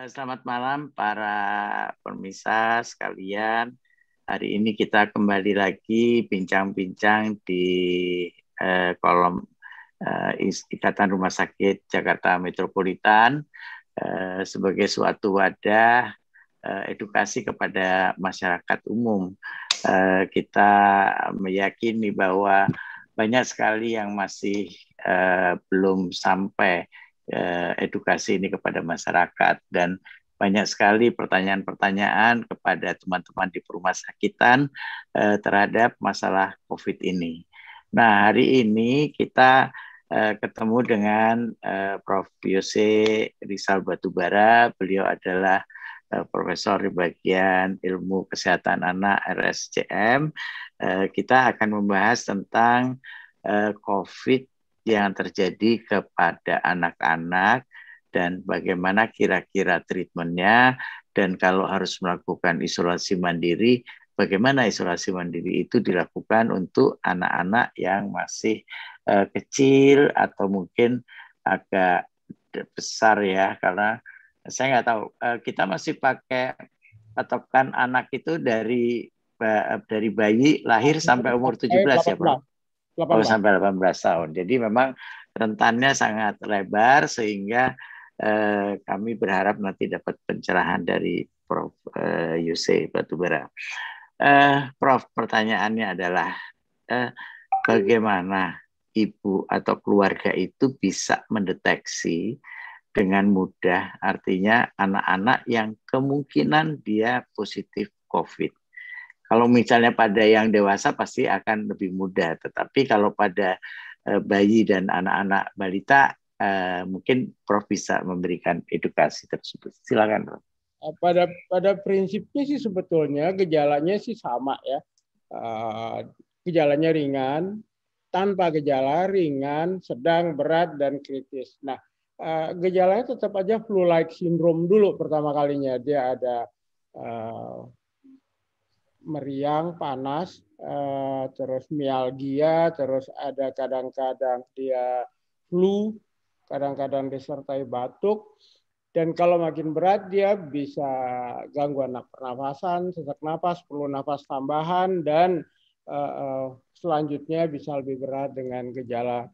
Selamat malam para pemirsa sekalian. Hari ini kita kembali lagi bincang-bincang di kolom Ikatan Rumah Sakit Jakarta Metropolitan sebagai suatu wadah edukasi kepada masyarakat umum. Kita meyakini bahwa banyak sekali yang masih belum sampai edukasi ini kepada masyarakat, dan banyak sekali pertanyaan-pertanyaan kepada teman-teman di rumah sakitan terhadap masalah COVID ini. Nah, hari ini kita ketemu dengan Prof. Yose Rizal Batubara. Beliau adalah profesor di bagian ilmu kesehatan anak RSCM. Kita akan membahas tentang COVID yang terjadi kepada anak-anak dan bagaimana kira-kira treatmentnya, dan kalau harus melakukan isolasi mandiri, bagaimana isolasi mandiri itu dilakukan untuk anak-anak yang masih kecil atau mungkin agak besar ya, karena saya nggak tahu, kita masih pakai patokan anak itu dari bayi lahir sampai umur 17 ya, Bro? 18. Oh, sampai 18 tahun. Jadi memang rentannya sangat lebar, sehingga kami berharap nanti dapat pencerahan dari Prof. Yose Batubara. Prof, pertanyaannya adalah bagaimana ibu atau keluarga itu bisa mendeteksi dengan mudah, artinya anak-anak yang kemungkinan dia positif COVID. Kalau misalnya pada yang dewasa pasti akan lebih mudah, tetapi kalau pada bayi dan anak-anak balita mungkin Prof bisa memberikan edukasi tersebut. Silakan, Prof. Pada prinsipnya sih sebetulnya gejalanya sih sama ya. Gejalanya ringan, tanpa gejala, ringan, sedang, berat, dan kritis. Nah, gejalanya tetap aja flu-like syndrome dulu pertama kalinya. Dia ada meriang, panas, terus mialgia, terus ada kadang-kadang dia flu, kadang-kadang disertai batuk, dan kalau makin berat dia bisa gangguan pernafasan, sesak napas, perlu napas tambahan, dan selanjutnya bisa lebih berat dengan gejala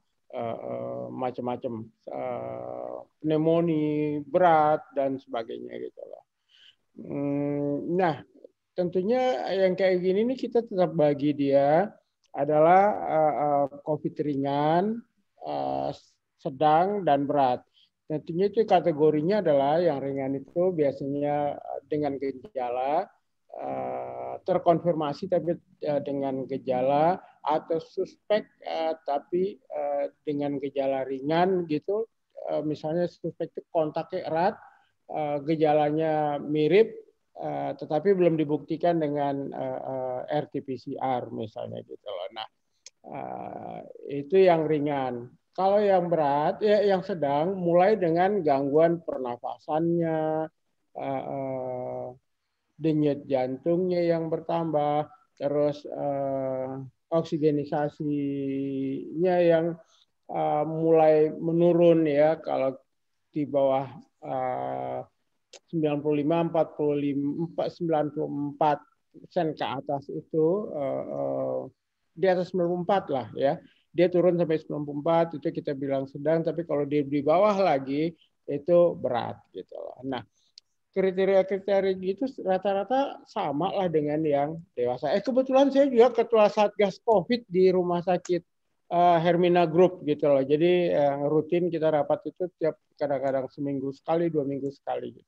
macam-macam, pneumonia berat dan sebagainya gitu loh. Nah, tentunya yang kayak gini nih kita tetap bagi dia adalah COVID ringan, sedang, dan berat. Tentunya itu kategorinya adalah yang ringan itu biasanya dengan gejala terkonfirmasi tapi dengan gejala, atau suspek tapi dengan gejala ringan gitu. Misalnya suspek itu kontaknya erat, gejalanya mirip, tetapi belum dibuktikan dengan RT-PCR misalnya gitu loh. Nah, itu yang ringan. Kalau yang berat, ya yang sedang, mulai dengan gangguan pernafasannya, denyut jantungnya yang bertambah, terus oksigenisasinya yang mulai menurun ya, kalau di bawah 94% ke atas itu, di atas 94 lah ya, dia turun sampai 94 itu kita bilang sedang, tapi kalau dia di bawah lagi itu berat gitu loh. Nah, kriteria-kriteria gitu rata-rata sama lah dengan yang dewasa. Kebetulan saya juga ketua Satgas COVID di Rumah Sakit Hermina Group gitu loh. Jadi rutin kita rapat itu tiap kadang-kadang seminggu sekali, 2 minggu sekali gitu.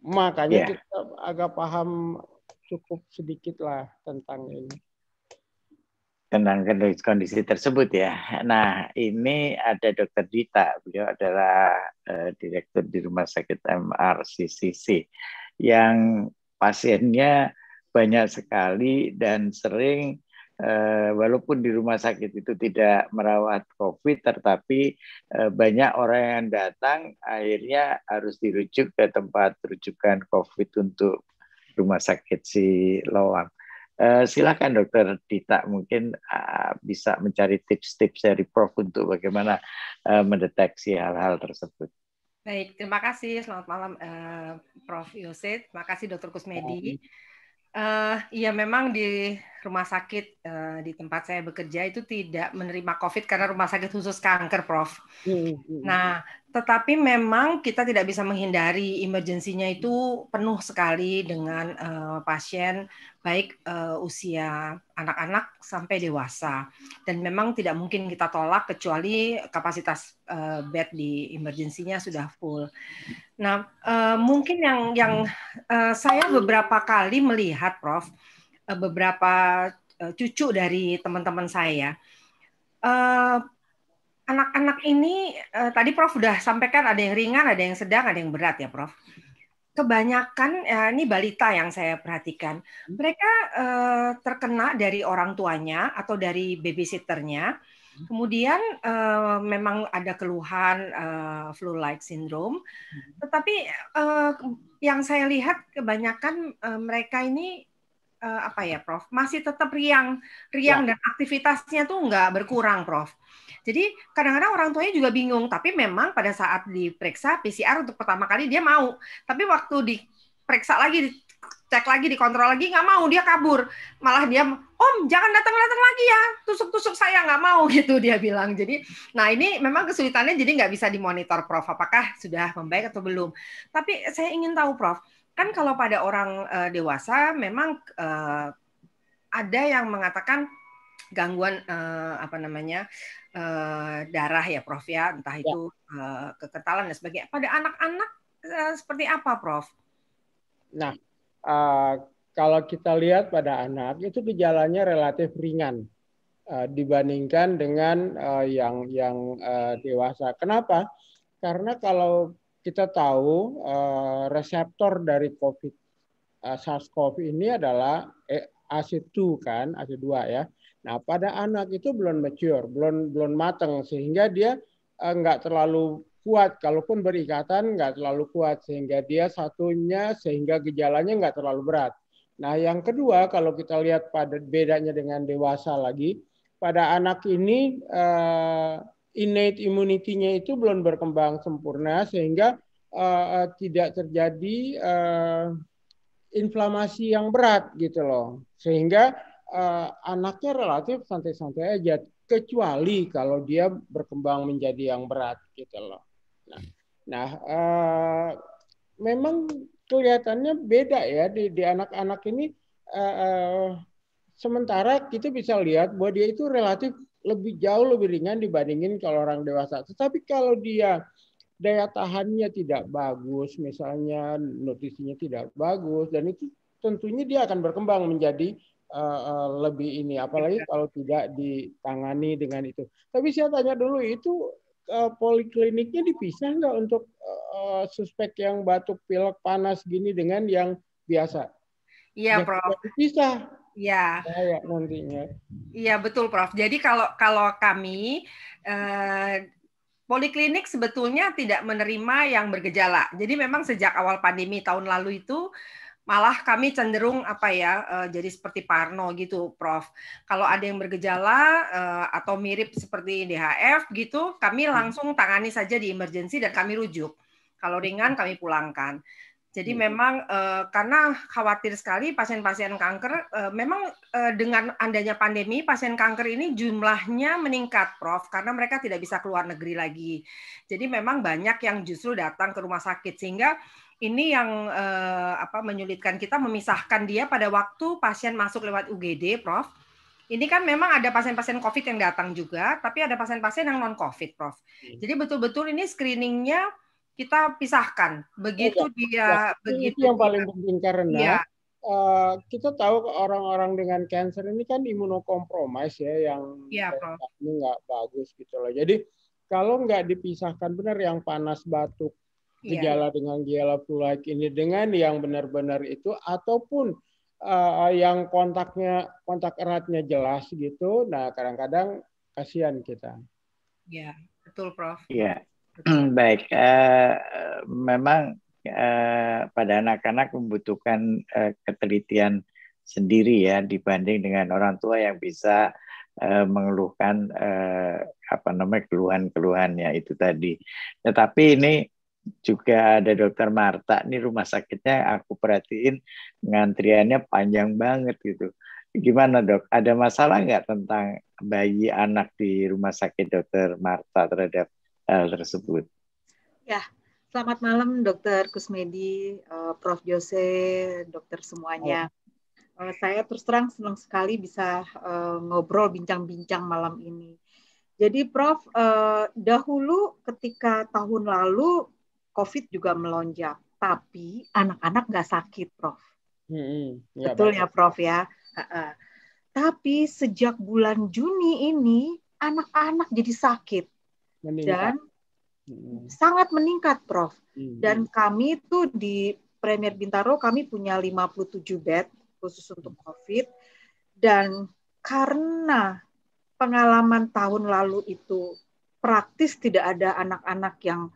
Makanya kita agak paham cukup sedikit lah tentang ini. Tentang kondisi tersebut ya. Nah, ini ada Dr. Dita, beliau adalah direktur di Rumah Sakit MRCCC, yang pasiennya banyak sekali dan sering, walaupun di rumah sakit itu tidak merawat COVID, tetapi banyak orang yang datang akhirnya harus dirujuk ke tempat rujukan COVID untuk Rumah Sakit Siloam. Silakan Dokter Dita, mungkin bisa mencari tips-tips dari Prof untuk bagaimana mendeteksi hal-hal tersebut. Baik, terima kasih. Selamat malam, Prof. Yose. Terima kasih, Dr. Kusmedi. Iya, memang di rumah sakit di tempat saya bekerja itu tidak menerima COVID karena rumah sakit khusus kanker, Prof. Nah, tetapi memang kita tidak bisa menghindari emergensinya itu penuh sekali dengan pasien, baik usia anak-anak sampai dewasa. Dan memang tidak mungkin kita tolak kecuali kapasitas bed di emergensinya sudah full. Nah, mungkin yang saya beberapa kali melihat, Prof, beberapa cucu dari teman-teman saya. Anak-anak ini tadi Prof sudah sampaikan ada yang ringan, ada yang sedang, ada yang berat ya, Prof. Kebanyakan ini balita yang saya perhatikan, mereka terkena dari orang tuanya atau dari babysitternya. Kemudian memang ada keluhan flu-like syndrome, tetapi yang saya lihat kebanyakan mereka ini apa ya, Prof, masih tetap riang dan aktivitasnya tuh nggak berkurang, Prof. Jadi kadang-kadang orang tuanya juga bingung, tapi memang pada saat diperiksa PCR untuk pertama kali dia mau, tapi waktu diperiksa lagi, cek lagi, dikontrol lagi nggak mau, dia kabur, malah dia, Om jangan datang lagi ya, tusuk saya nggak mau gitu dia bilang. Jadi, nah ini memang kesulitannya jadi nggak bisa dimonitor, Prof. Apakah sudah membaik atau belum? Tapi saya ingin tahu, Prof. Kan kalau pada orang dewasa memang ada yang mengatakan gangguan darah ya, Prof ya, entah itu kekentalan dan sebagainya. Pada anak-anak seperti apa, Prof? Nah, kalau kita lihat pada anak itu gejalanya relatif ringan dibandingkan dengan yang dewasa. Kenapa? Karena kalau kita tahu reseptor dari COVID SARS-CoV ini adalah AC2 kan, AC2 ya. Nah, pada anak itu belum mature, belum matang sehingga dia nggak terlalu kuat, kalaupun berikatan nggak terlalu kuat sehingga dia sehingga gejalanya nggak terlalu berat. Nah, yang kedua kalau kita lihat pada bedanya dengan dewasa lagi, pada anak ini innate immunity-nya itu belum berkembang sempurna sehingga tidak terjadi inflamasi yang berat gitu loh, sehingga anaknya relatif santai-santai aja, kecuali kalau dia berkembang menjadi yang berat gitu loh. Memang kelihatannya beda ya di anak-anak ini. Sementara kita bisa lihat bahwa dia itu relatif jauh lebih ringan dibandingin kalau orang dewasa. Tetapi kalau dia daya tahannya tidak bagus, misalnya nutrisinya tidak bagus, dan itu tentunya dia akan berkembang menjadi lebih ini, apalagi kalau tidak ditangani dengan itu. Tapi saya tanya dulu, itu polikliniknya dipisah nggak untuk suspek yang batuk pilek panas gini dengan yang biasa? Iya, Prof. Dipisah. Iya. Nantinya. Iya, betul, Prof. Jadi kalau kami poliklinik sebetulnya tidak menerima yang bergejala. Jadi memang sejak awal pandemi tahun lalu itu malah kami cenderung jadi seperti Parno gitu, Prof. Kalau ada yang bergejala atau mirip seperti DHF gitu, kami langsung tangani saja di emergency dan kami rujuk. Kalau ringan kami pulangkan. Jadi memang karena khawatir sekali pasien-pasien kanker, memang dengan adanya pandemi, pasien kanker ini jumlahnya meningkat, Prof, karena mereka tidak bisa keluar negeri lagi. Jadi memang banyak yang justru datang ke rumah sakit, sehingga ini yang menyulitkan kita memisahkan dia pada waktu pasien masuk lewat UGD, Prof. Ini kan memang ada pasien-pasien COVID yang datang juga, tapi ada pasien-pasien yang non-COVID, Prof. Jadi betul-betul ini screeningnya kita pisahkan. Begitu begitu yang paling penting karena kita tahu orang-orang dengan kanker ini kan imunokompromis ya, yang ini nggak bagus gitu loh. Jadi kalau nggak dipisahkan benar yang panas batuk gejala dengan gejala flu-like ini dengan yang benar-benar itu, ataupun yang kontak eratnya jelas gitu. Nah, kadang-kadang kasihan kita. Ya, betul, Prof. Ya. Baik, memang pada anak-anak membutuhkan ketelitian sendiri ya dibanding dengan orang tua yang bisa mengeluhkan keluhan-keluhannya itu tadi. Tetapi ini juga ada Dokter Marta. Ini rumah sakitnya aku perhatiin ngantriannya panjang banget gitu. Gimana dok? Ada masalah nggak tentang bayi anak di rumah sakit Dokter Marta terhadap hal tersebut? Ya, selamat malam Dokter Kusmedi, Prof. Jose, dokter semuanya. Saya terus terang senang sekali bisa ngobrol bincang-bincang malam ini. Jadi Prof, dahulu ketika tahun lalu COVID juga melonjak, tapi anak-anak nggak sakit, Prof. Ya, betul ya, Prof ya. Tapi sejak bulan Juni ini anak-anak jadi sakit meningkat. dan sangat meningkat, Prof. Dan kami tuh di Premier Bintaro kami punya 57 bed khusus untuk COVID, dan karena pengalaman tahun lalu itu praktis tidak ada anak-anak yang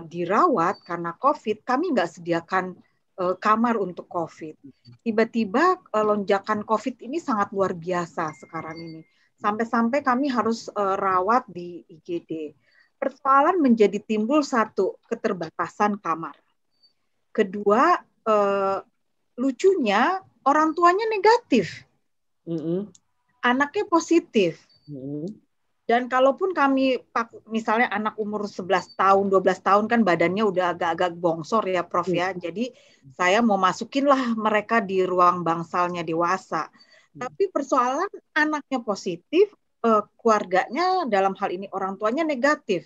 dirawat karena COVID, kami nggak sediakan kamar untuk COVID. Tiba-tiba lonjakan COVID ini sangat luar biasa sekarang ini. Sampai-sampai kami harus rawat di IGD. Persoalan menjadi timbul satu, keterbatasan kamar. Kedua, lucunya orang tuanya negatif. Anaknya positif. Dan kalaupun kami, misalnya anak umur 11 tahun, 12 tahun kan badannya udah agak-agak bongsor ya Prof ya. Jadi saya mau masukinlah mereka di ruang bangsalnya dewasa. Tapi persoalan anaknya positif, keluarganya dalam hal ini orang tuanya negatif.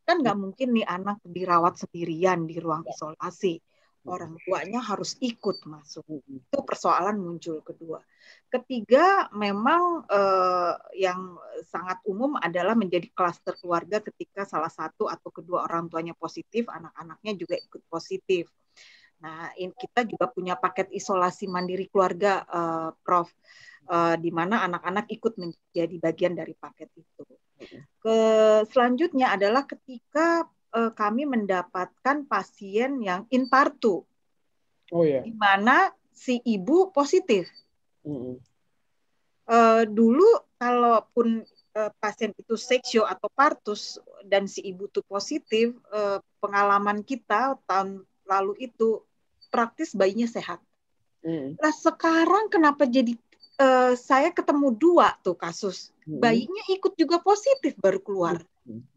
Kan nggak mungkin nih anak dirawat sendirian di ruang isolasi. Orang tuanya harus ikut masuk. Itu persoalan muncul kedua. Ketiga, memang yang sangat umum adalah menjadi klaster keluarga ketika salah satu atau kedua orang tuanya positif, anak-anaknya juga ikut positif. Nah, kita juga punya paket isolasi mandiri keluarga, Prof, di mana anak-anak ikut menjadi bagian dari paket itu. Selanjutnya adalah ketika kami mendapatkan pasien yang infartu, di mana si ibu positif. Dulu kalaupun pasien itu seksio atau partus dan si ibu itu positif, pengalaman kita tahun lalu itu praktis bayinya sehat. Nah sekarang kenapa jadi saya ketemu 2 tuh kasus, bayinya ikut juga positif baru keluar.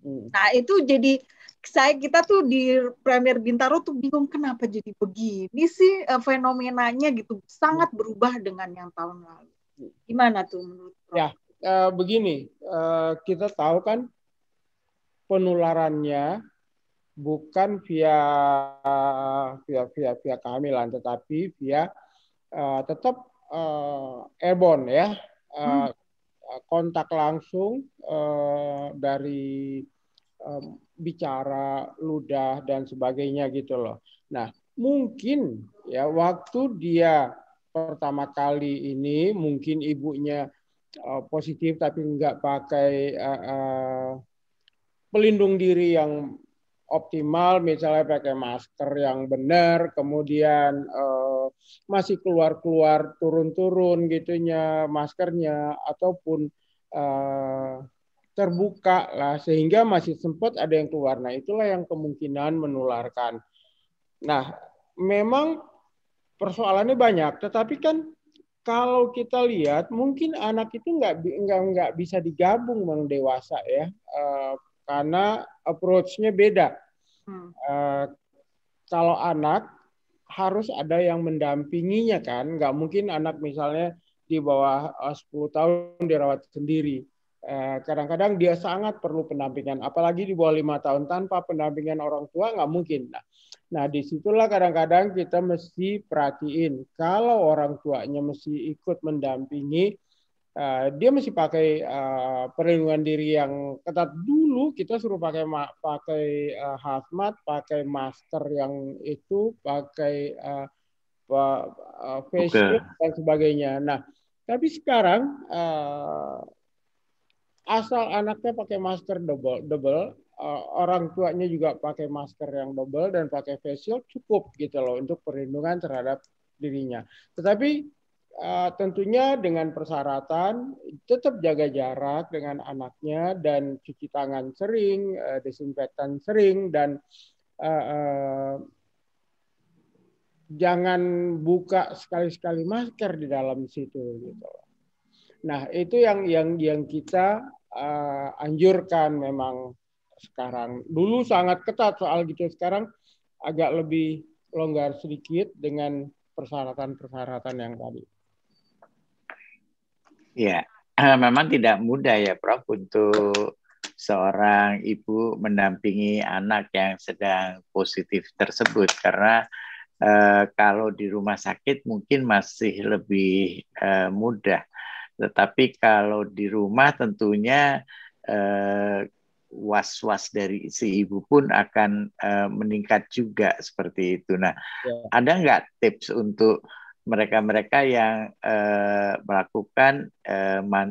Nah itu jadi kita tuh di Premier Bintaro tuh bingung kenapa jadi begini sih fenomenanya gitu, sangat berubah dengan yang tahun lalu. Gimana tuh menurut Prof? Ya, begini, kita tahu kan penularannya bukan via kehamilan, tetapi via tetap airborne ya, kontak langsung dari bicara, ludah dan sebagainya gitu loh. Nah, mungkin ya waktu dia pertama kali ini mungkin ibunya positif tapi nggak pakai pelindung diri yang optimal, misalnya pakai masker yang benar, kemudian masih keluar-keluar turun-turun gitunya maskernya, ataupun terbuka lah sehingga masih sempat ada yang keluar. Nah itulah yang kemungkinan menularkan. Nah memang persoalannya banyak, tetapi kan kalau kita lihat mungkin anak itu nggak bisa digabung dengan dewasa ya, karena approach-nya beda. Kalau anak harus ada yang mendampinginya kan, nggak mungkin anak misalnya di bawah 10 tahun dirawat sendiri. Kadang-kadang dia sangat perlu pendampingan, apalagi di bawah 5 tahun tanpa pendampingan orang tua nggak mungkin. Nah disitulah kadang-kadang kita mesti perhatiin kalau orang tuanya mesti ikut mendampingi, dia mesti pakai perlindungan diri yang ketat. Dulu kita suruh pakai hazmat, pakai masker yang itu, pakai face shield dan sebagainya. Nah tapi sekarang asal anaknya pakai masker double, orang tuanya juga pakai masker yang double dan pakai face shield cukup gitu loh untuk perlindungan terhadap dirinya. Tetapi tentunya dengan persyaratan tetap jaga jarak dengan anaknya dan cuci tangan sering, desinfektan sering, dan jangan buka sekali-sekali masker di dalam situ gitu. Nah, itu yang kita anjurkan memang sekarang. Dulu sangat ketat soal gitu, sekarang agak lebih longgar sedikit dengan persyaratan-persyaratan yang tadi. Ya, memang tidak mudah ya Prof untuk seorang ibu mendampingi anak yang sedang positif tersebut, karena kalau di rumah sakit mungkin masih lebih mudah. Tetapi kalau di rumah tentunya was-was dari si ibu pun akan meningkat juga seperti itu. Nah, ada nggak tips untuk mereka-mereka yang melakukan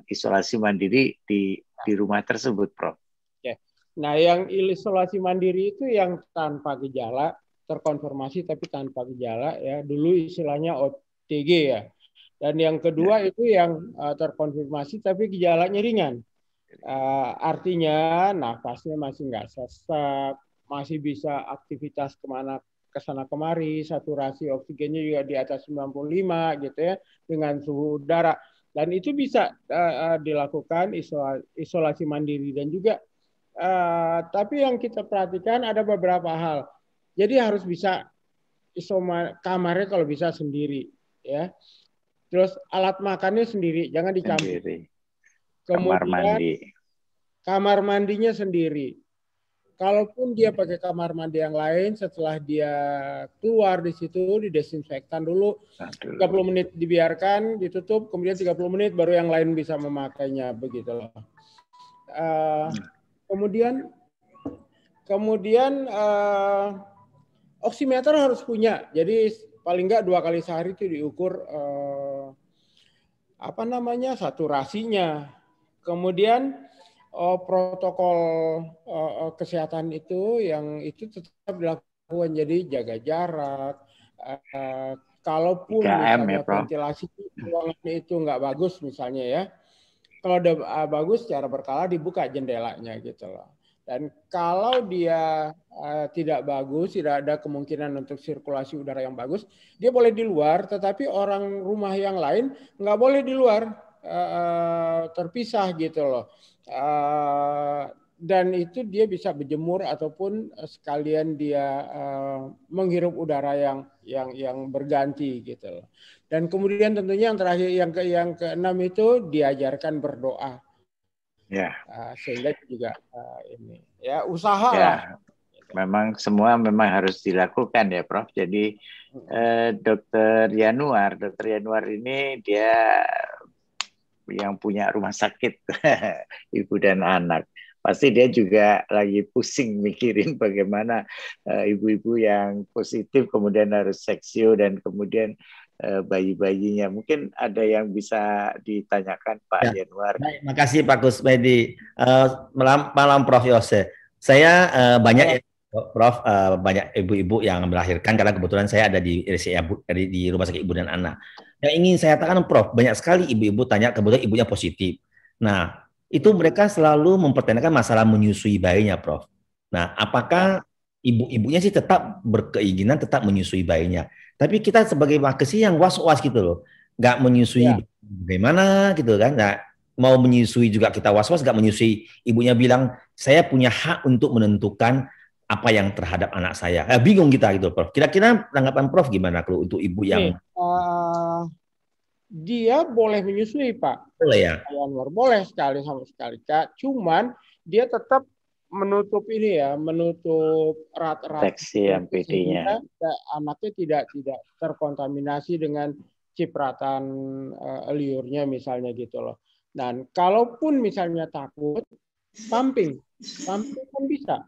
isolasi mandiri di rumah tersebut, Prof? Nah, yang isolasi mandiri itu yang tanpa gejala, terkonfirmasi tapi tanpa gejala ya. Dulu istilahnya OTG ya. Dan yang kedua itu yang terkonfirmasi tapi gejalanya ringan. Artinya nafasnya masih nggak sesak, masih bisa aktivitas kesana kemari, saturasi oksigennya juga di atas 95 gitu ya, dengan suhu udara. Dan itu bisa dilakukan isolasi mandiri. Dan juga tapi yang kita perhatikan ada beberapa hal. Jadi harus bisa kamarnya kalau bisa sendiri ya. Terus alat makannya sendiri, jangan dicampur. Kemudian kamar mandinya sendiri. Kalaupun dia pakai kamar mandi yang lain, setelah dia keluar di situ didesinfektan dulu. 30 menit dibiarkan, ditutup, kemudian 30 menit baru yang lain bisa memakainya, begitulah. Kemudian oximeter harus punya. Jadi paling nggak 2 kali sehari itu diukur saturasinya. Kemudian protokol kesehatan itu yang itu tetap dilakukan, jadi jaga jarak. Kalaupun misalnya ventilasi ruangannya itu nggak bagus misalnya ya, kalau udah bagus secara berkala dibuka jendelanya gitu loh. Dan kalau dia tidak bagus, tidak ada kemungkinan untuk sirkulasi udara yang bagus, dia boleh di luar, tetapi orang rumah yang lain nggak boleh di luar, terpisah gitu loh. Dan itu dia bisa berjemur ataupun sekalian dia menghirup udara yang berganti gitu loh. Dan kemudian tentunya yang terakhir yang keenam itu diajarkan berdoa. Ya. Sehingga juga ini ya usaha ya, lah. Memang semua memang harus dilakukan ya Prof. Jadi Dokter Yanuar ini dia yang punya rumah sakit ibu dan anak. Pasti dia juga lagi pusing mikirin bagaimana ibu-ibu yang positif kemudian harus seksio dan kemudian bayi-bayinya. Mungkin ada yang bisa ditanyakan Pak Yanuar. Baik, makasih Pak Kusmedi. Malam Prof Yose. Saya banyak Prof banyak ibu-ibu yang melahirkan karena kebetulan saya ada di rumah sakit ibu dan anak. Yang ingin saya katakan Prof, banyak sekali ibu-ibu tanya kebetulan ibunya positif. Nah, itu mereka selalu mempertanyakan masalah menyusui bayinya Prof. Nah, apakah ibu-ibunya sih tetap berkeinginan tetap menyusui bayinya? Tapi kita sebagai makesi yang was-was gitu loh, nggak menyusui bagaimana gitu kan? Nah, mau menyusui juga kita was-was, nggak menyusui. Ibunya bilang saya punya hak untuk menentukan apa yang terhadap anak saya. Bingung kita gitu, Prof. Kira-kira tanggapan Prof gimana kalau untuk ibu yang dia boleh menyusui Pak? Boleh ya. Boleh sekali sama sekali, Kak. Cuman dia tetap menutup ini ya, menutup erat-erat seksi MPD-nya. Anaknya tidak terkontaminasi dengan cipratan liurnya misalnya gitu loh. Dan kalaupun misalnya takut, pumping kan bisa.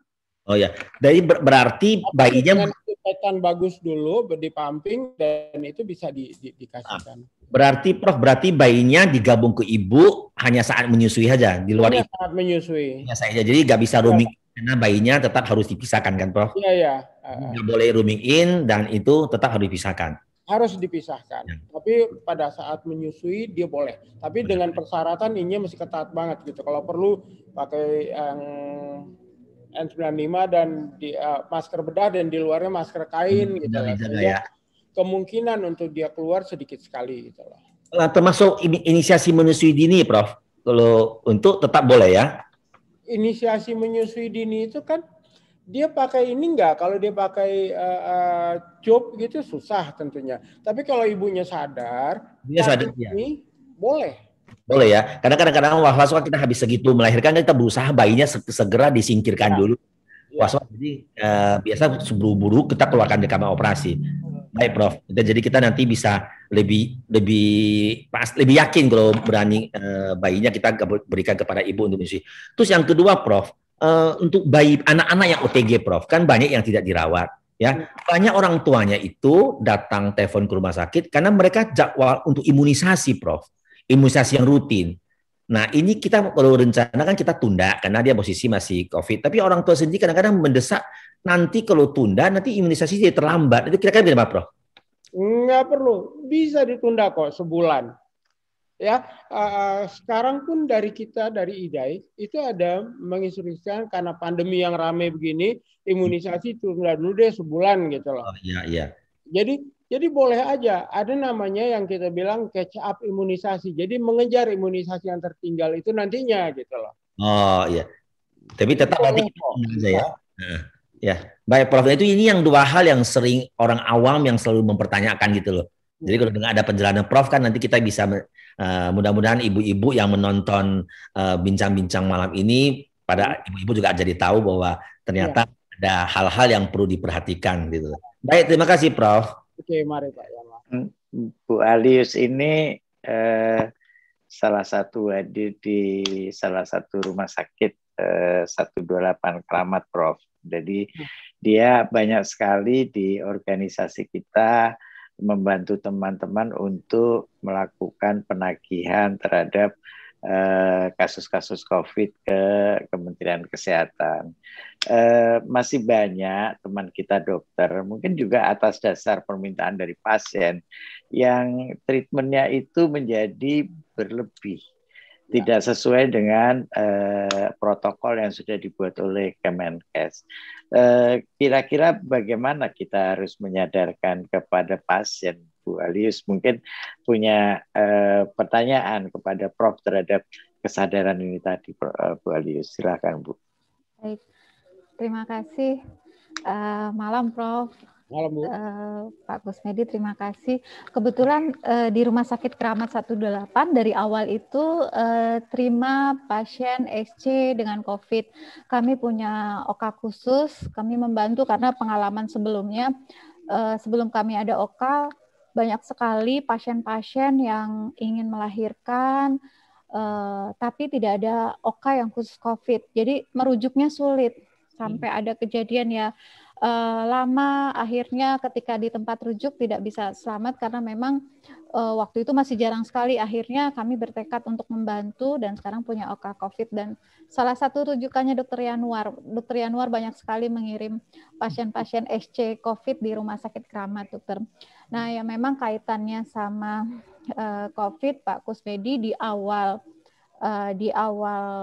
Oh ya, jadi berarti bayinya dengan bagus dulu dipumping dan itu bisa dikasihkan. Berarti bayinya digabung ke ibu hanya saat menyusui saja, di luar hanya saat menyusui. Hanya saja, jadi nggak bisa rooming karena bayinya tetap harus dipisahkan kan, Prof? Iya. Nggak boleh rooming in dan itu tetap harus dipisahkan. Harus dipisahkan. Ya. Tapi pada saat menyusui dia boleh. Tapi dengan persyaratan ini masih ketat banget gitu. Kalau perlu pakai yang N95 dan masker bedah dan di luarnya masker kain gitu lah. Sehingga kemungkinan untuk dia keluar sedikit sekali gitu loh. Termasuk inisiasi menyusui dini, Prof. Kalau untuk tetap boleh ya? Inisiasi menyusui dini itu kan dia pakai ini enggak, kalau dia pakai cup gitu susah tentunya. Tapi kalau ibunya sadar, ini boleh. Boleh ya, karena kadang-kadang was-was kita habis segitu melahirkan, kita berusaha bayinya segera disingkirkan dulu. Was-was, jadi biasa seburu-buru kita keluarkan di kamar operasi. Baik, Prof. Jadi kita nanti bisa lebih yakin kalau berani bayinya kita berikan kepada ibu untuk menyusui. Terus yang kedua, Prof, untuk bayi anak-anak yang OTG, Prof, kan banyak yang tidak dirawat. Ya, banyak orang tuanya itu datang telepon ke rumah sakit karena mereka jadwal untuk imunisasi, Prof. Imunisasi yang rutin. Nah, ini kita kalau rencana kan kita tunda karena dia posisi masih COVID. Tapi orang tua sendiri kadang-kadang mendesak nanti kalau tunda nanti imunisasi jadi terlambat. Itu kira-kira gimana, Prof? Nggak perlu, bisa ditunda kok sebulan. Ya, sekarang pun dari kita dari IDAI itu ada menginstruksikan karena pandemi yang ramai begini, imunisasi tunda dulu deh sebulan gitu loh. Oh, iya. Jadi boleh aja, ada namanya yang kita bilang catch up imunisasi. Jadi mengejar imunisasi yang tertinggal itu nantinya gitu loh. Oh iya. Tapi tetap nanti ya. Ya, baik Prof. Itu ini yang dua hal yang sering orang awam yang selalu mempertanyakan gitu loh. Jadi kalau dengan ada penjelasan Prof kan nanti kita bisa mudah-mudahan ibu-ibu yang menonton bincang-bincang malam ini pada ibu-ibu juga jadi tahu bahwa ternyata ada hal-hal yang perlu diperhatikan gitu. Baik, terima kasih Prof. Oke, mari Pak. Bu Alius ini salah satu hadir di salah satu rumah sakit 128 Keramat, Prof. Jadi dia banyak sekali di organisasi kita membantu teman-teman untuk melakukan penagihan terhadap kasus-kasus COVID ke Kementerian Kesehatan. Masih banyak teman kita dokter, mungkin juga atas dasar permintaan dari pasien, yang treatmentnya itu menjadi berlebih, tidak sesuai dengan protokol yang sudah dibuat oleh Kemenkes. Kira-kira bagaimana kita harus menyadarkan kepada pasien? Bu Alius mungkin punya pertanyaan kepada Prof terhadap kesadaran ini tadi, Bu Alius. Silakan, Bu. Baik, terima kasih. Malam, Prof. Malam, Bu. Pak Kusmedi, terima kasih. Kebetulan di Rumah Sakit Keramat 128 dari awal itu terima pasien SC dengan COVID. Kami punya OKA khusus, kami membantu karena pengalaman sebelumnya, sebelum kami ada OKA, banyak sekali pasien-pasien yang ingin melahirkan, tapi tidak ada OKA yang khusus COVID. Jadi merujuknya sulit, sampai ada kejadian ya lama, akhirnya ketika di tempat rujuk tidak bisa selamat karena memang waktu itu masih jarang sekali. Akhirnya kami bertekad untuk membantu dan sekarang punya OKA COVID, dan salah satu rujukannya Dr. Yanuar. Dr. Yanuar banyak sekali mengirim pasien-pasien SC COVID di Rumah Sakit Keramat, dokter. Nah, ya memang kaitannya sama COVID, Pak Kusmedi, di awal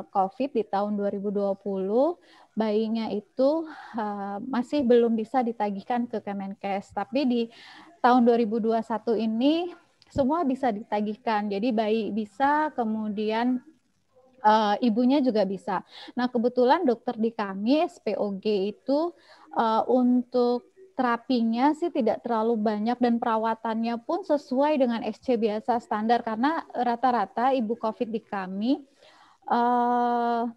COVID di tahun 2020, bayinya itu masih belum bisa ditagihkan ke Kemenkes. Tapi di tahun 2021 ini semua bisa ditagihkan. Jadi bayi bisa, kemudian ibunya juga bisa. Nah, kebetulan dokter di kami, SPOG itu untuk terapinya sih tidak terlalu banyak dan perawatannya pun sesuai dengan SC biasa standar, karena rata-rata ibu COVID di kami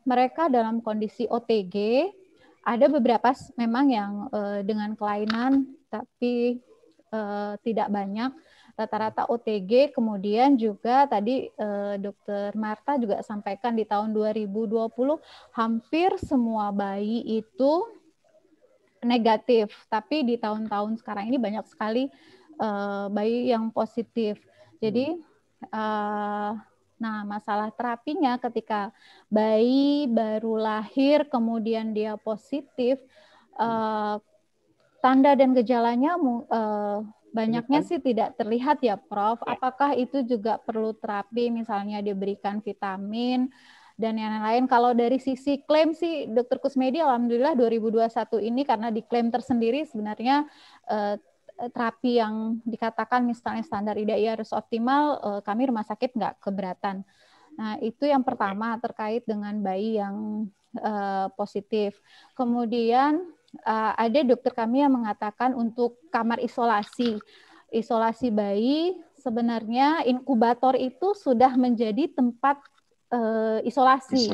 mereka dalam kondisi OTG. Ada beberapa memang yang dengan kelainan tapi tidak banyak, rata-rata OTG. Kemudian juga tadi Dokter Marta juga sampaikan di tahun 2020 hampir semua bayi itu negatif, tapi di tahun-tahun sekarang ini banyak sekali bayi yang positif. Jadi nah, masalah terapinya ketika bayi baru lahir kemudian dia positif, tanda dan gejalanya banyaknya sih tidak terlihat ya, Prof. Apakah itu juga perlu terapi, misalnya diberikan vitamin dan yang lain. Kalau dari sisi klaim sih, Dr. Kusmedi, alhamdulillah 2021 ini karena diklaim tersendiri sebenarnya terapi yang dikatakan misalnya standar IDAI harus optimal, kami rumah sakit nggak keberatan. Nah, itu yang pertama terkait dengan bayi yang positif. Kemudian ada dokter kami yang mengatakan untuk kamar isolasi bayi, sebenarnya inkubator itu sudah menjadi tempat isolasi.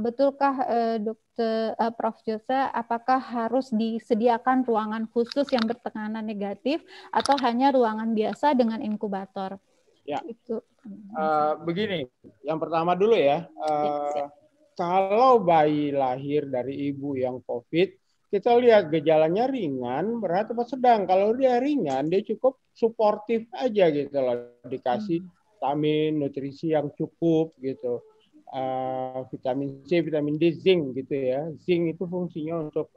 Betulkah Dokter Prof. Jose, apakah harus disediakan ruangan khusus yang bertekanan negatif atau hanya ruangan biasa dengan inkubator? Ya, itu. Begini, yang pertama dulu ya. Kalau bayi lahir dari ibu yang COVID, kita lihat gejalanya ringan, berat atau sedang. Kalau dia ringan, dia cukup suportif aja gitu loh, dikasih vitamin, nutrisi yang cukup gitu, vitamin C, vitamin D, zinc gitu ya. Zinc itu fungsinya untuk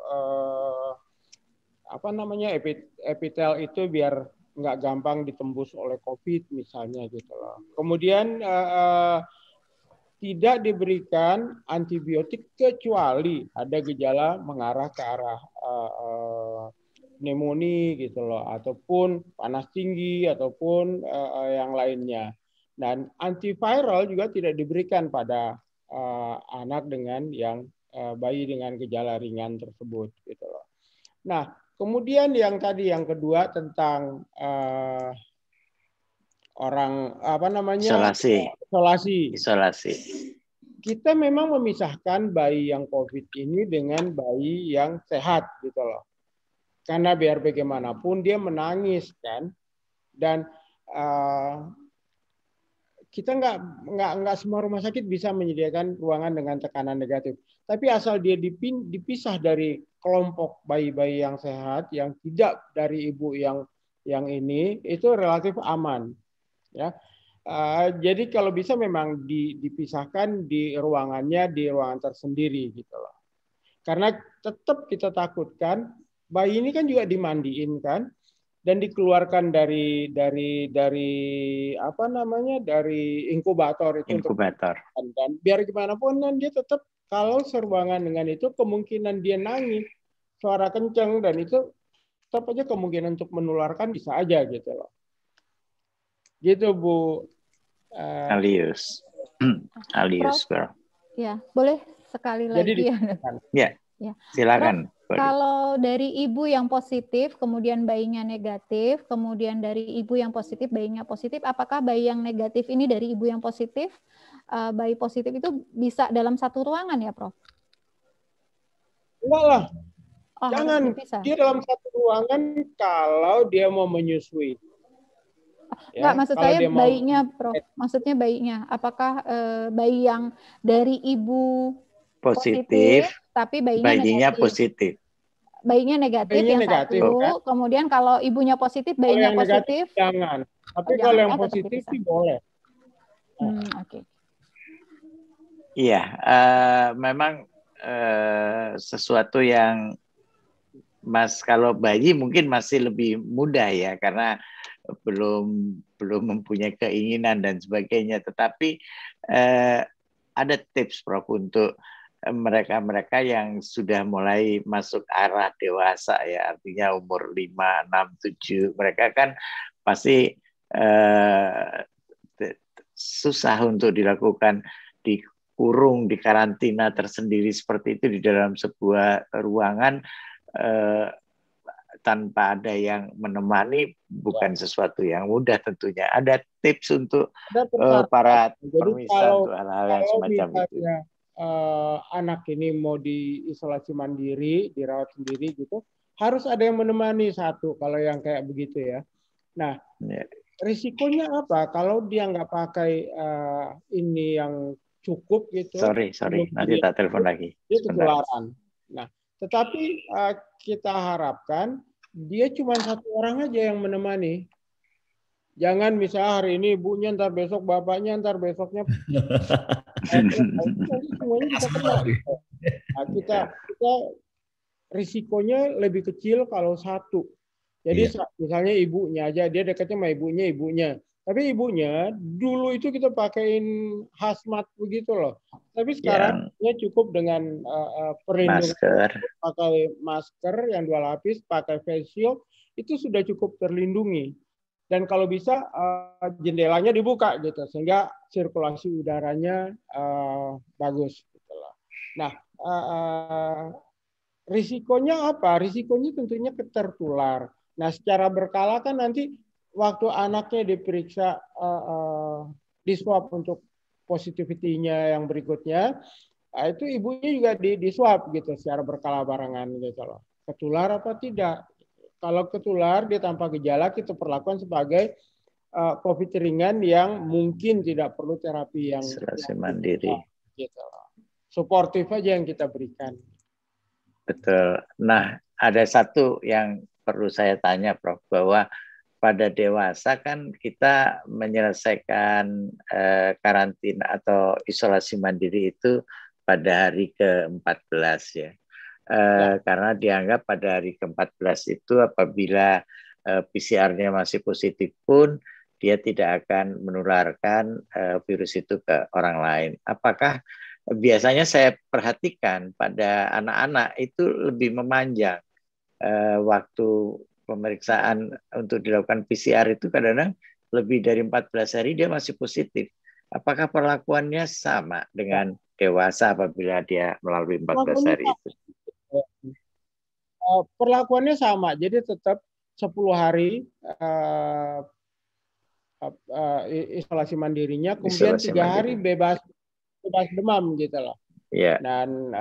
epitel itu biar nggak gampang ditembus oleh COVID misalnya gitu loh. Kemudian tidak diberikan antibiotik kecuali ada gejala mengarah ke arah pneumonia gitu loh, ataupun panas tinggi ataupun yang lainnya. Dan antiviral juga tidak diberikan pada anak dengan yang bayi dengan gejala ringan tersebut gitu loh. Nah, kemudian yang kedua tentang isolasi. Kita memang memisahkan bayi yang COVID ini dengan bayi yang sehat gitu loh. Karena biar bagaimanapun dia menangis kan, dan kita nggak semua rumah sakit bisa menyediakan ruangan dengan tekanan negatif. Tapi asal dia dipisah dari kelompok bayi-bayi yang sehat, yang tidak dari ibu yang ini, itu relatif aman. Ya, jadi kalau bisa memang dipisahkan di ruangannya, di ruangan tersendiri gitu loh. Karena tetap kita takutkan bayi ini kan juga dimandiin kan, dan dikeluarkan dari inkubator itu. Dan biar gimana pun kan dia tetap, kalau seruangan dengan itu kemungkinan dia nangis suara kencang, dan itu tetap aja kemungkinan untuk menularkan bisa aja gitu loh. Gitu Bu Alius. Prof, ya boleh sekali lagi ya. Silakan. Prof, kalau dari ibu yang positif kemudian bayinya negatif, kemudian dari ibu yang positif bayinya positif, apakah bayi yang negatif ini dari ibu yang positif, bayi positif itu bisa dalam satu ruangan ya Prof? Enggak lah. Jangan, dia dalam satu ruangan kalau dia mau menyusui. Enggak, maksud saya bayinya, Prof. Maksudnya bayinya. Apakah bayi yang dari ibu positif tapi bayinya positif? Bayinya negatif yang negatif, satu. Kan? Kemudian kalau ibunya positif, bayinya yang positif. Negatif, jangan. Tapi kalau yang positif sih boleh. Oke. Iya, memang sesuatu yang kalau bayi mungkin masih lebih mudah ya, karena belum mempunyai keinginan dan sebagainya. Tetapi ada tips Prof untuk mereka yang sudah mulai masuk arah dewasa ya, artinya umur 5, 6, 7, mereka kan pasti susah untuk dilakukan dikurung, di karantina tersendiri seperti itu di dalam sebuah ruangan tanpa ada yang menemani, bukan sesuatu yang mudah tentunya. Ada tips untuk para pemirsa untuk hal-hal yang semacam itu. Anak ini mau diisolasi mandiri, dirawat sendiri gitu, harus ada yang menemani satu kalau yang kayak begitu ya. Nah, risikonya apa kalau dia nggak pakai ini yang cukup gitu? Sorry, nanti tak telepon lagi. Dia ketularan. Nah, tetapi kita harapkan dia cuma satu orang aja yang menemani. Jangan misalnya hari ini ibunya, ntar besok bapaknya, ntar besoknya semuanya kita kena. Nah, kita risikonya lebih kecil kalau satu. Jadi misalnya ibunya aja, dia dekatnya sama ibunya. Tapi ibunya dulu itu kita pakaiin hazmat begitu loh. Tapi sekarang dia cukup dengan perlindungan, masker, pakai masker yang 2 lapis, pakai face shield, itu sudah cukup terlindungi. Dan kalau bisa jendelanya dibuka gitu sehingga sirkulasi udaranya bagus. Gitu loh. Nah, risikonya apa? Risikonya tentunya tertular. Nah, secara berkala kan nanti waktu anaknya diperiksa di swab untuk positivity-nya yang berikutnya, itu ibunya juga di swab gitu secara berkala barengan gitu loh. Ketular apa tidak? Kalau ketular dia tanpa gejala kita perlakukan sebagai COVID ringan yang mungkin tidak perlu terapi yang isolasi mandiri. Gitu. Suportif aja yang kita berikan. Betul. Nah, ada satu yang perlu saya tanya, Prof, bahwa pada dewasa kan kita menyelesaikan karantina atau isolasi mandiri itu pada hari ke-14 ya. Karena dianggap pada hari ke-14 itu apabila PCR-nya masih positif pun dia tidak akan menularkan virus itu ke orang lain. Apakah biasanya saya perhatikan pada anak-anak itu lebih memanjang waktu pemeriksaan untuk dilakukan PCR itu kadang-kadang lebih dari 14 hari dia masih positif. Apakah perlakuannya sama dengan dewasa apabila dia melalui 14 hari itu? Perlakuannya sama, jadi tetap 10 hari isolasi mandirinya, kemudian 3 hari bebas demam gitu loh. Yeah. Dan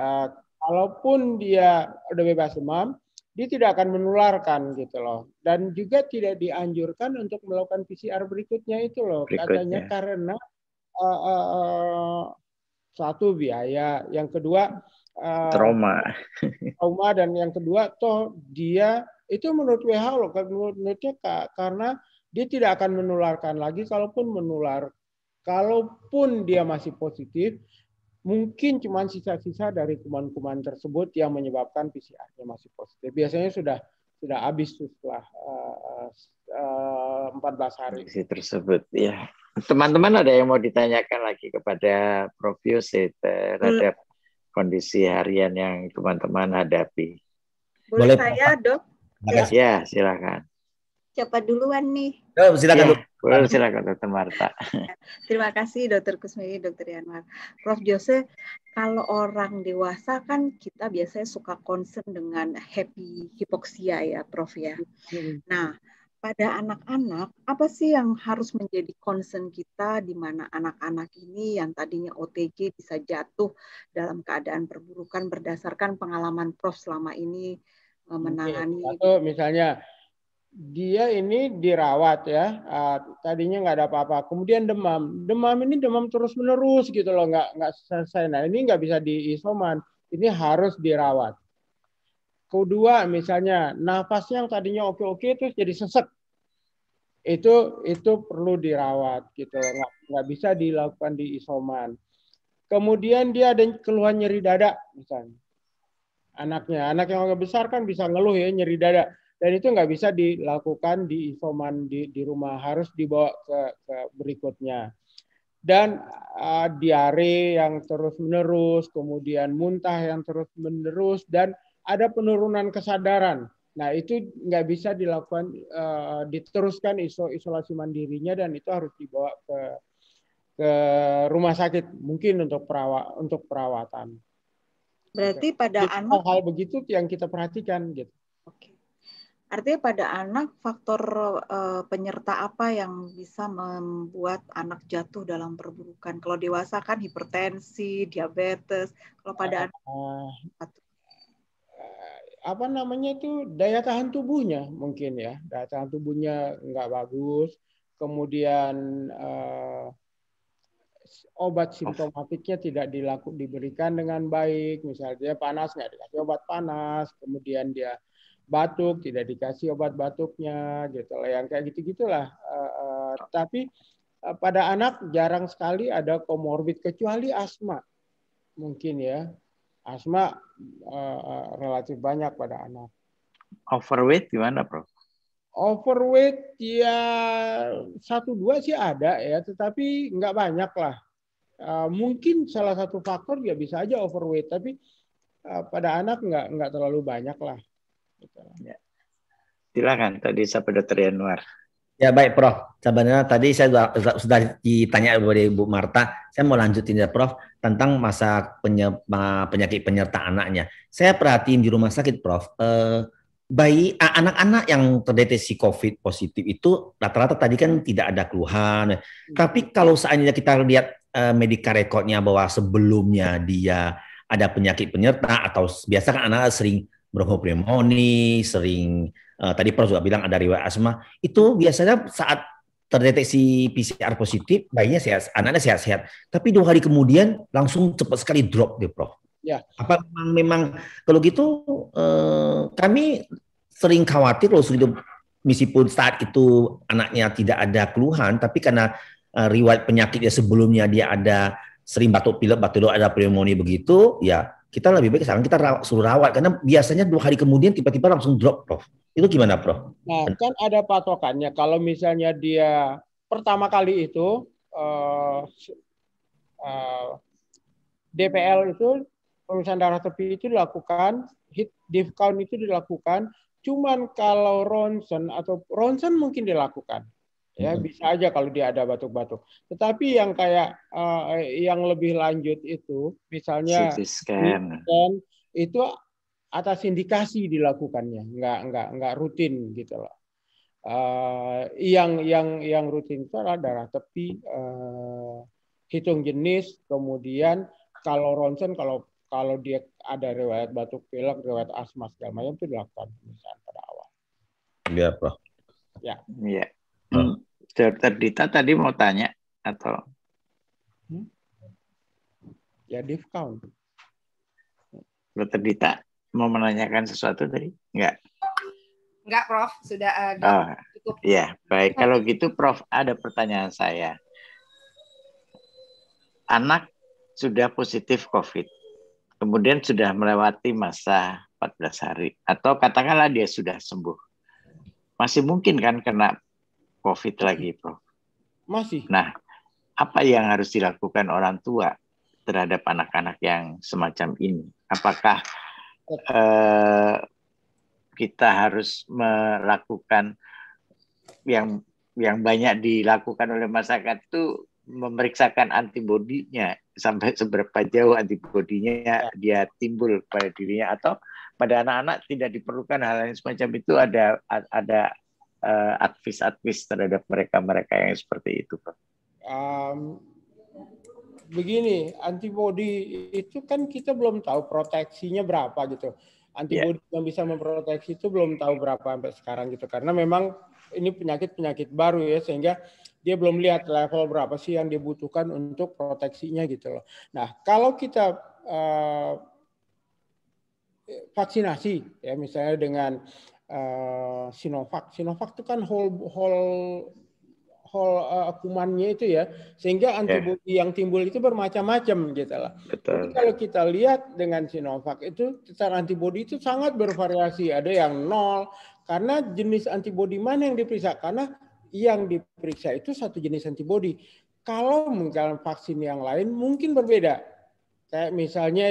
kalaupun dia udah bebas demam, dia tidak akan menularkan gitu loh. Dan juga tidak dianjurkan untuk melakukan PCR berikutnya itu loh. Katanya karena satu biaya, yang kedua trauma, dan yang kedua toh dia itu menurut WHO loh, menurutnya karena dia tidak akan menularkan lagi. Kalaupun dia masih positif, mungkin cuma sisa-sisa dari kuman-kuman tersebut yang menyebabkan PCR-nya masih positif. Biasanya sudah habis setelah 14 hari. Tersebut ya. Teman-teman ada yang mau ditanyakan lagi kepada Prof. Yose terhadap kondisi harian yang teman-teman hadapi? Boleh saya, Dok? Ya, silakan. Siapa duluan nih? Silakan. Ya, silakan Dr. Marta. Terima kasih Dr. Kusmedi, Dr. Yanwar. Prof. Jose, kalau orang dewasa kan kita biasanya suka concern dengan happy hipoksia ya, Prof ya. Nah, pada anak-anak, apa sih yang harus menjadi concern kita di mana anak-anak ini yang tadinya OTG bisa jatuh dalam keadaan perburukan berdasarkan pengalaman Prof selama ini menangani. Atau misalnya dia ini dirawat ya, tadinya nggak ada apa-apa, kemudian demam ini demam terus menerus gitu loh, nggak selesai. Nah ini nggak bisa diisoman, ini harus dirawat. Kedua misalnya nafasnya yang tadinya oke-oke terus jadi sesek, itu perlu dirawat gitu loh, nggak bisa dilakukan di isoman. Kemudian dia ada keluhan nyeri dada misalnya, anak yang agak besar kan bisa ngeluh ya nyeri dada. Dan itu nggak bisa dilakukan di isoman di rumah, harus dibawa ke berikutnya. Dan diare yang terus-menerus, kemudian muntah yang terus-menerus, dan ada penurunan kesadaran. Nah itu nggak bisa dilakukan, diteruskan isolasi mandirinya, dan itu harus dibawa ke rumah sakit, mungkin untuk perawatan. Berarti pada anak hal begitu yang kita perhatikan gitu. Oke. Artinya pada anak faktor penyerta apa yang bisa membuat anak jatuh dalam perburukan? Kalau dewasa kan hipertensi, diabetes. Kalau pada anak apa namanya itu daya tahan tubuhnya mungkin ya, daya tahan tubuhnya nggak bagus. Kemudian obat simptomatiknya tidak diberikan dengan baik. Misalnya dia panas nggak dikasih obat panas, kemudian dia batuk tidak dikasih obat batuknya gitu lah, yang kayak gitu-gitulah. Tapi pada anak jarang sekali ada komorbid kecuali asma mungkin ya, asma relatif banyak pada anak. Overweight gimana, Prof? Overweight ya 1-2 sih ada ya, tetapi nggak banyak lah. Mungkin salah satu faktor ya bisa aja overweight, tapi pada anak nggak terlalu banyak lah. Ya. Silakan tadi siapa Dr. Yanuar. Ya baik Prof. Sebenarnya tadi saya sudah ditanya oleh Bu Marta. Saya mau lanjutin ya Prof tentang masa penyakit penyerta anaknya. Saya perhatiin di rumah sakit Prof. Bayi anak-anak yang terdeteksi COVID positif itu rata-rata tadi kan tidak ada keluhan. Tapi kalau seandainya kita lihat medical recordnya bahwa sebelumnya dia ada penyakit penyerta atau biasa kan anak sering bronchopneumonia, sering tadi Prof juga bilang ada riwayat asma, itu biasanya saat terdeteksi PCR positif bayinya sehat, anaknya sehat-sehat. Tapi 2 hari kemudian langsung cepat sekali drop deh Prof. Ya. Apa memang kalau gitu kami sering khawatir loh meskipun saat itu anaknya tidak ada keluhan, tapi karena riwayat penyakitnya sebelumnya dia ada sering batuk pilek, ada pneumonia begitu, ya kita lebih baik sekarang kita suruh rawat karena biasanya 2 hari kemudian tiba-tiba langsung drop Prof. Itu gimana Prof? Nah kan ada patokannya kalau misalnya dia pertama kali itu DPL itu pemeriksaan darah tepi itu dilakukan, diff count itu dilakukan, cuman kalau ronsen mungkin dilakukan. Ya bisa aja kalau dia ada batuk-batuk. Tetapi yang kayak yang lebih lanjut itu misalnya CT scan itu atas indikasi dilakukannya, nggak rutin gitu loh. Yang rutin itu adalah darah tepi, hitung jenis, kemudian kalau ronsen kalau dia ada riwayat batuk pilek, riwayat asma segala macam itu dilakukan pemeriksaan pada awal. Iya, Prof. Ya. Iya. Dr. Dita tadi mau tanya atau? Ya diff count. Dr. Dita mau menanyakan sesuatu tadi? Enggak. Enggak, Prof. Sudah cukup. Iya, baik. Kalau gitu Prof, ada pertanyaan saya. Anak sudah positif COVID, kemudian sudah melewati masa 14 hari, atau katakanlah dia sudah sembuh. Masih mungkin kan kena COVID lagi, Prof? Masih. Nah, apa yang harus dilakukan orang tua terhadap anak-anak yang semacam ini? Apakah kita harus melakukan yang banyak dilakukan oleh masyarakat itu memeriksakan antibodinya sampai seberapa jauh antibodinya dia timbul pada dirinya, atau pada anak-anak tidak diperlukan hal yang semacam itu, ada advis terhadap mereka yang seperti itu, Pak? Begini, antibodi itu kan kita belum tahu proteksinya berapa gitu. Antibodi yang bisa memproteksi itu belum tahu berapa sampai sekarang gitu, karena memang ini penyakit baru ya, sehingga dia belum lihat level berapa sih yang dibutuhkan untuk proteksinya gitu loh. Nah, kalau kita vaksinasi ya misalnya dengan Sinovac itu kan whole kumannya itu ya, sehingga antibodi yang timbul itu bermacam-macam gitu loh. Jadi kalau kita lihat dengan Sinovac itu titer antibodi itu sangat bervariasi, ada yang 0 karena jenis antibodi mana yang diperiksa, karena yang diperiksa itu satu jenis antibodi. Kalau mungkin vaksin yang lain mungkin berbeda, kayak misalnya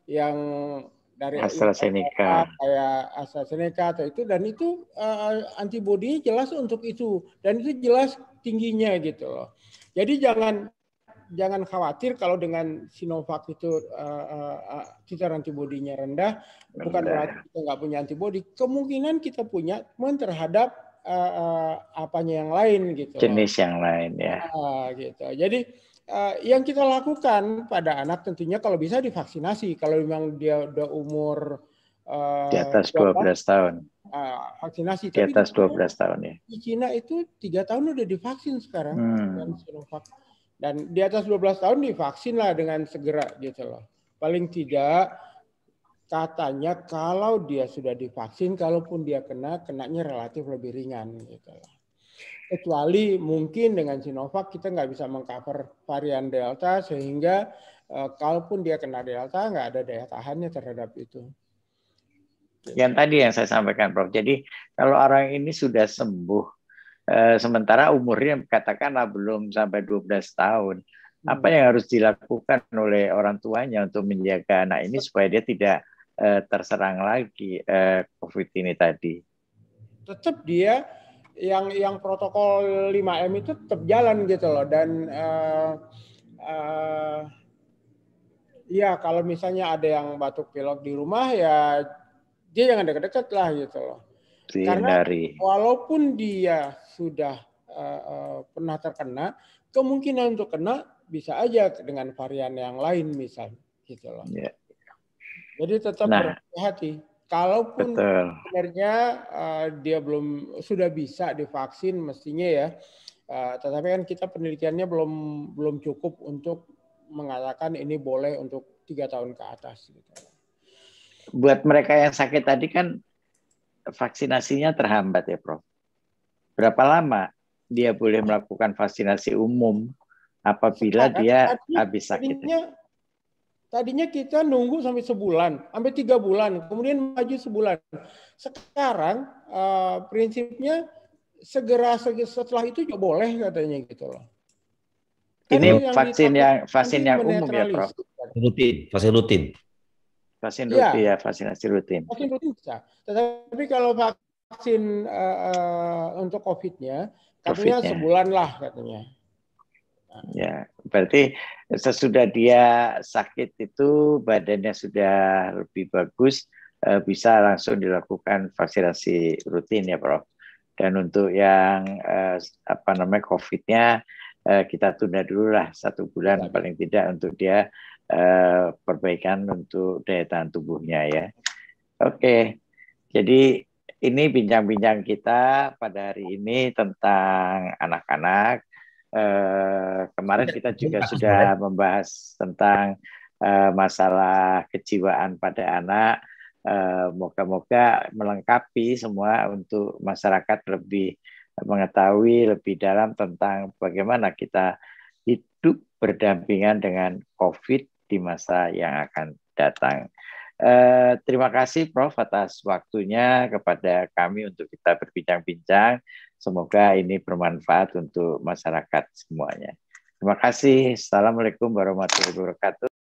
yang dari AstraZeneca, kayak AstraZeneca atau itu, dan itu antibodinya jelas untuk itu, dan itu jelas tingginya gitu loh. Jadi jangan khawatir kalau dengan Sinovac itu titer antibodinya rendah, bukan berarti kita nggak punya antibodi. Kemungkinan kita punya terhadap apanya yang lain gitu. Jenis yang lain ya. Gitu. Jadi yang kita lakukan pada anak tentunya kalau bisa divaksinasi. Kalau memang dia udah umur di atas 12 tahun. Vaksinasi. Di atas 12 tahun ya. Di Cina itu 3 tahun udah divaksin sekarang dengan Sinovac. Dan di atas 12 tahun divaksin lah dengan segera gitu loh. Paling tidak katanya kalau dia sudah divaksin, kalaupun dia kenanya relatif lebih ringan gitu loh. Kecuali mungkin dengan Sinovac kita nggak bisa mengcover varian Delta, sehingga kalaupun dia kena Delta nggak ada daya tahannya terhadap itu. Yang tadi yang saya sampaikan, Prof. Jadi kalau orang ini sudah sembuh, sementara umurnya katakanlah belum sampai 12 tahun, apa yang harus dilakukan oleh orang tuanya untuk menjaga anak ini supaya dia tidak terserang lagi COVID ini tadi? Tetap dia yang protokol 5M itu tetap jalan gitu loh, dan ya kalau misalnya ada yang batuk pilek di rumah ya dia jangan dekat-dekat lah gitu loh. Karena walaupun dia sudah pernah terkena, kemungkinan untuk kena bisa aja dengan varian yang lain misalnya gitu loh. Yeah. Jadi tetap berhati-hati. Kalaupun sebenarnya dia sudah bisa divaksin mestinya ya, tetapi kan kita penelitiannya belum cukup untuk mengatakan ini boleh untuk 3 tahun ke atas. Gitu. Buat mereka yang sakit tadi kan vaksinasinya terhambat ya, Prof. Berapa lama dia boleh melakukan vaksinasi umum apabila dia habis sakit? Tadinya kita nunggu sampai sebulan, sampai 3 bulan, kemudian maju sebulan. Sekarang prinsipnya segera setelah itu juga boleh katanya gitu loh. Ini vaksin yang umum ya, Prof? Vaksin rutin. Vaksin rutin ya, vaksinasi rutin. Vaksin rutin bisa. Tetapi kalau vaksin untuk COVID-nya, katanya sebulan lah katanya. Ya, berarti sesudah dia sakit itu badannya sudah lebih bagus, bisa langsung dilakukan vaksinasi rutin ya, Prof. Dan untuk yang COVID-nya kita tunda dulu lah 1 bulan paling tidak untuk dia perbaikan untuk daya tahan tubuhnya ya. Oke, jadi ini bincang-bincang kita pada hari ini tentang anak-anak. Kemarin kita juga sudah membahas tentang masalah kejiwaan pada anak. Moga-moga melengkapi semua untuk masyarakat lebih mengetahui lebih dalam tentang bagaimana kita hidup berdampingan dengan COVID di masa yang akan datang. Terima kasih Prof atas waktunya kepada kami untuk kita berbincang-bincang. Semoga ini bermanfaat untuk masyarakat semuanya. Terima kasih. Assalamualaikum warahmatullahi wabarakatuh.